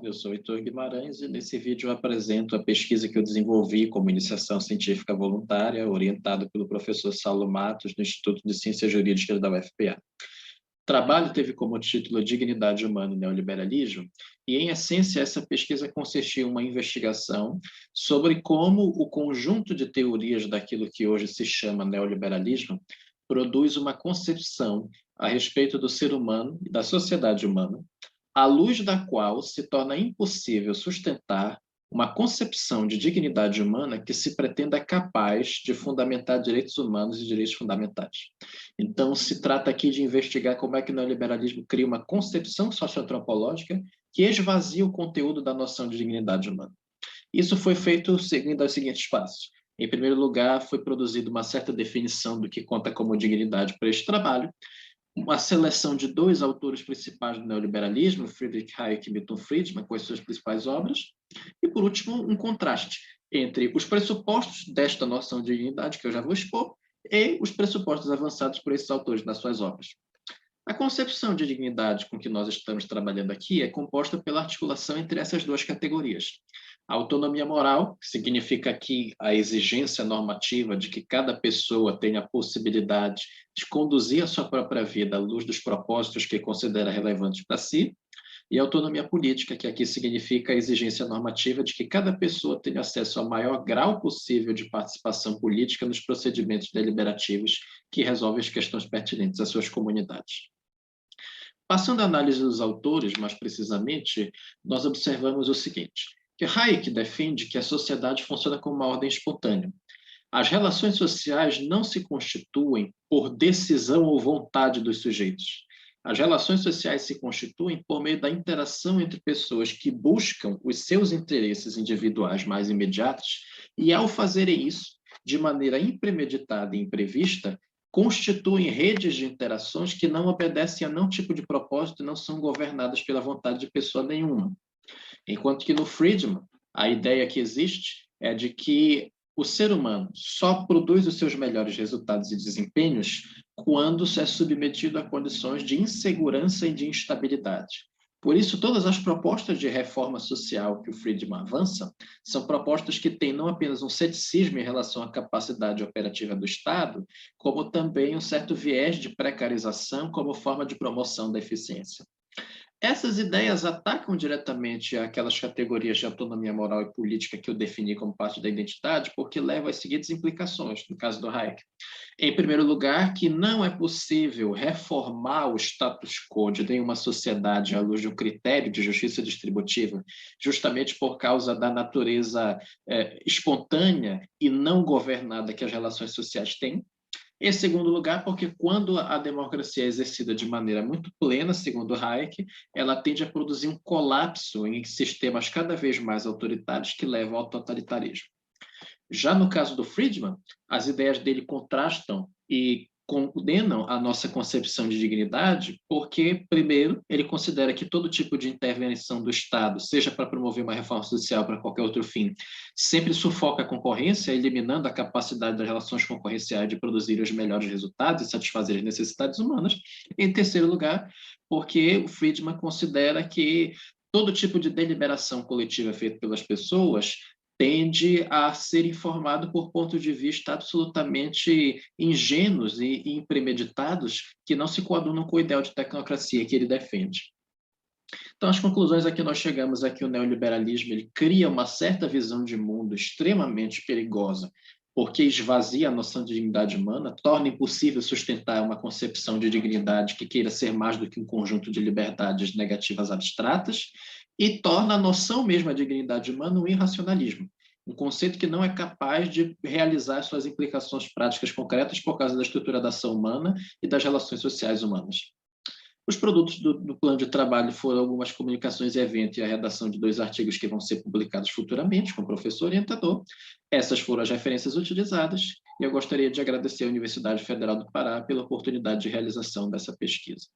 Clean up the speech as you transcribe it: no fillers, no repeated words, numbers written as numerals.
eu sou Heitor Guimarães e nesse vídeo eu apresento a pesquisa que eu desenvolvi como iniciação científica voluntária, orientada pelo professor Saulo Matos, no Instituto de Ciências Jurídicas da UFPA. O trabalho teve como título Dignidade Humana e Neoliberalismo, e em essência essa pesquisa consistia em uma investigação sobre como o conjunto de teorias daquilo que hoje se chama neoliberalismo produz uma concepção a respeito do ser humano e da sociedade humana, à luz da qual se torna impossível sustentar uma concepção de dignidade humana que se pretenda capaz de fundamentar direitos humanos e direitos fundamentais. Então, se trata aqui de investigar como é que o neoliberalismo cria uma concepção socioantropológica que esvazia o conteúdo da noção de dignidade humana. Isso foi feito seguindo os seguintes passos. Em primeiro lugar, foi produzida uma certa definição do que conta como dignidade para este trabalho, uma seleção de dois autores principais do neoliberalismo, Friedrich Hayek e Milton Friedman, com as suas principais obras, e, por último, um contraste entre os pressupostos desta noção de dignidade, que eu já vou expor, e os pressupostos avançados por esses autores nas suas obras. A concepção de dignidade com que nós estamos trabalhando aqui é composta pela articulação entre essas duas categorias. A autonomia moral, que significa aqui a exigência normativa de que cada pessoa tenha a possibilidade de conduzir a sua própria vida à luz dos propósitos que considera relevantes para si, e a autonomia política, que aqui significa a exigência normativa de que cada pessoa tenha acesso ao maior grau possível de participação política nos procedimentos deliberativos que resolvem as questões pertinentes às suas comunidades. Passando à análise dos autores, mais precisamente, nós observamos o seguinte, que Hayek defende que a sociedade funciona como uma ordem espontânea. As relações sociais não se constituem por decisão ou vontade dos sujeitos. As relações sociais se constituem por meio da interação entre pessoas que buscam os seus interesses individuais mais imediatos e, ao fazerem isso, de maneira impremeditada e imprevista, constituem redes de interações que não obedecem a nenhum tipo de propósito e não são governadas pela vontade de pessoa nenhuma. Enquanto que no Friedman, a ideia que existe é de que o ser humano só produz os seus melhores resultados e desempenhos quando é submetido a condições de insegurança e de instabilidade. Por isso, todas as propostas de reforma social que o Friedman avança são propostas que têm não apenas um ceticismo em relação à capacidade operativa do Estado, como também um certo viés de precarização como forma de promoção da eficiência. Essas ideias atacam diretamente aquelas categorias de autonomia moral e política que eu defini como parte da identidade, porque levam às seguintes implicações, no caso do Hayek. Em primeiro lugar, que não é possível reformar o status quo de nenhuma sociedade à luz de um critério de justiça distributiva, justamente por causa da natureza espontânea e não governada que as relações sociais têm. Em segundo lugar, porque quando a democracia é exercida de maneira muito plena, segundo Hayek, ela tende a produzir um colapso em sistemas cada vez mais autoritários que levam ao totalitarismo. Já no caso do Friedman, as ideias dele contrastam e condenam a nossa concepção de dignidade porque, primeiro, ele considera que todo tipo de intervenção do Estado, seja para promover uma reforma social ou para qualquer outro fim, sempre sufoca a concorrência, eliminando a capacidade das relações concorrenciais de produzir os melhores resultados e satisfazer as necessidades humanas. Em terceiro lugar, porque o Friedman considera que todo tipo de deliberação coletiva feita pelas pessoas tende a ser informado por pontos de vista absolutamente ingênuos e impremeditados que não se coadunam com o ideal de tecnocracia que ele defende. Então, as conclusões a que nós chegamos é que o neoliberalismo ele cria uma certa visão de mundo extremamente perigosa, porque esvazia a noção de dignidade humana, torna impossível sustentar uma concepção de dignidade que queira ser mais do que um conjunto de liberdades negativas abstratas, e torna a noção mesma de dignidade humana um irracionalismo, um conceito que não é capaz de realizar suas implicações práticas concretas por causa da estrutura da ação humana e das relações sociais humanas. Os produtos do plano de trabalho foram algumas comunicações e eventos e a redação de 2 artigos que vão ser publicados futuramente com o professor orientador. Essas foram as referências utilizadas e eu gostaria de agradecer à Universidade Federal do Pará pela oportunidade de realização dessa pesquisa.